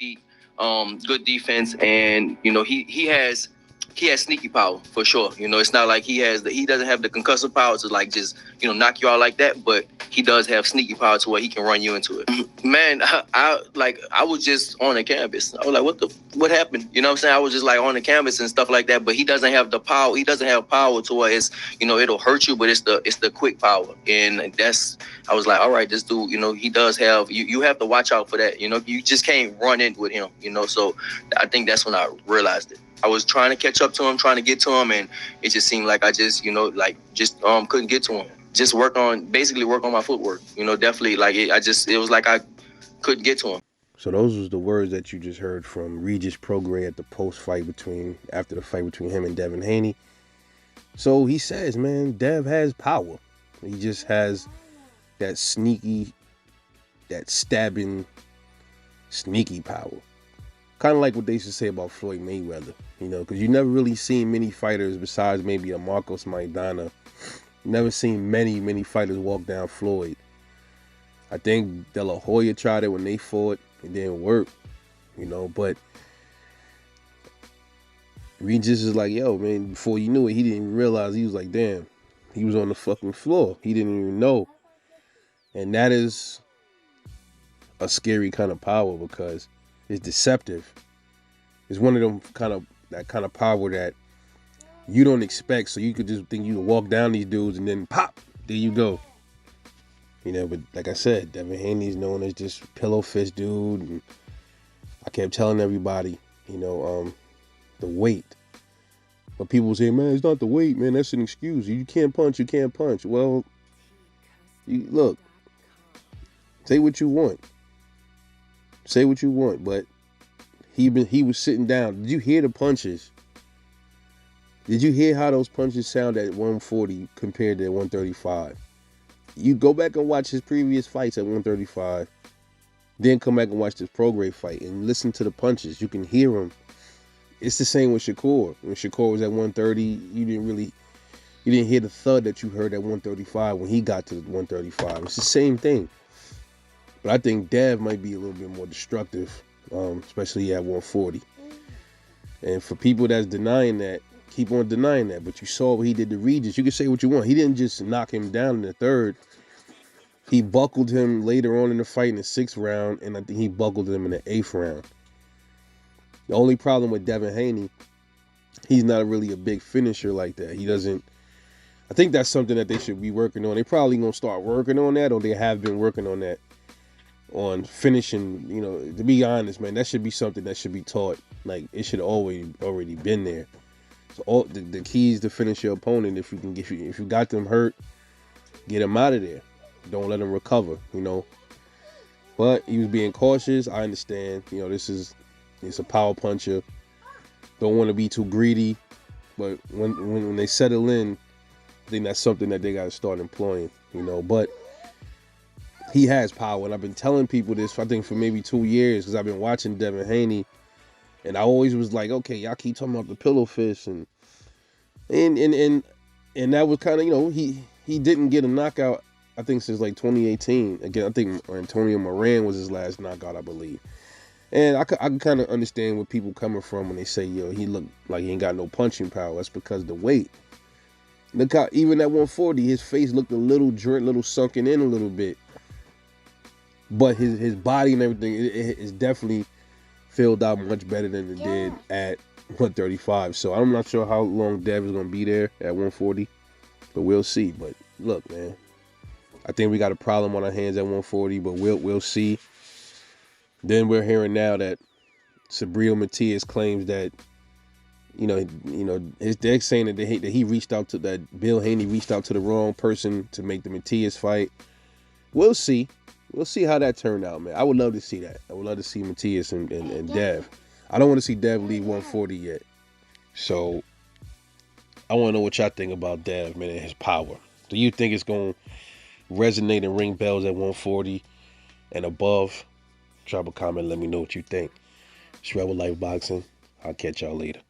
feet, good defense, and he has sneaky power for sure. It's not like he doesn't have the concussive power to like just knock you out like that, but he does have sneaky power to where he can run you into it. Man, I was just on the canvas. I was like, what happened? You know what I'm saying? I was just like on the canvas and stuff like that. But he doesn't have the power. He doesn't have power to where it's it'll hurt you, but it's the quick power. And I was like, all right, this dude, he does have you have to watch out for that. You just can't run in with him. So I think that's when I realized it. I was trying to catch up to him, trying to get to him, and it just seemed like I just couldn't get to him. Just work on my footwork. Definitely it was like I couldn't get to him. So those was the words that you just heard from Regis Prograis at the after the fight between him and Devin Haney. So he says, man, Dev has power. He just has that sneaky, that stabbing, sneaky power. Kind of like what they used to say about Floyd Mayweather, because you never really seen many fighters besides maybe a Marcos Maidana. Never seen many fighters walk down Floyd. I think De La Hoya tried it when they fought. It didn't work, but Regis is like, yo, man, before you knew it, he didn't even realize. He was like, damn, he was on the fucking floor. He didn't even know. And that is a scary kind of power because it's deceptive. It's one of them kind of power that you don't expect. So you could just think you can walk down these dudes and then pop, there you go. But like I said, Devin Haney's known as just pillow fist dude. And I kept telling everybody, the weight. But people say, man, it's not the weight, man. That's an excuse. You can't punch. You can't punch. Well, look, say what you want. Say what you want, but he was sitting down. Did you hear the punches? Did you hear how those punches sound at 140 compared to 135? You go back and watch his previous fights at 135, then come back and watch this Prograis fight and listen to the punches. You can hear them. It's the same with Shakur. When Shakur was at 130, you didn't hear the thud that you heard at 135 when he got to 135. It's the same thing. But I think Dev might be a little bit more destructive, especially at 140. And for people that's denying that, keep on denying that. But you saw what he did to Regis. You can say what you want. He didn't just knock him down in the third. He buckled him later on in the fight in the 6th round, and I think he buckled him in the 8th round. The only problem with Devin Haney, he's not really a big finisher like that. He doesn't. I think that's something that they should be working on. They probably gonna start working on that, or they have been working on that, on finishing. To be honest, man, that should be something that should be taught. Like it should already been there. So all the keys to finish your opponent, if you got them hurt, get them out of there. Don't let them recover, But he was being cautious. I understand. It's a power puncher. Don't want to be too greedy. But when they settle in, I think that's something that they got to start employing, But he has power. And I've been telling people this, I think, for maybe 2 years because I've been watching Devin Haney. And I always was like, okay, y'all keep talking about the pillow fist. And that was kind of, he didn't get a knockout, I think, since like 2018. Again, I think Antonio Moran was his last knockout, I believe. And I can kind of understand where people coming from when they say, he looked like he ain't got no punching power. That's because of the weight. Look how, even at 140, his face looked a little sunken in a little bit. But his body and everything is definitely filled out much better than it did at 135. So I'm not sure how long Dev is going to be there at 140. But we'll see. But look, man, I think we got a problem on our hands at 140, but we'll see. Then we're hearing now that Subriel Matias claims that, they're saying that he reached out to that Bill Haney reached out to the wrong person to make the Matias fight. We'll see. We'll see how that turned out, man. I would love to see that. I would love to see Matias and Dev. I don't want to see Dev leave 140 yet. So I want to know what y'all think about Dev, man, and his power. Do you think it's going to resonate and ring bells at 140 and above? Drop a comment, let me know what you think. It's Rebel Life Boxing. I'll catch y'all later.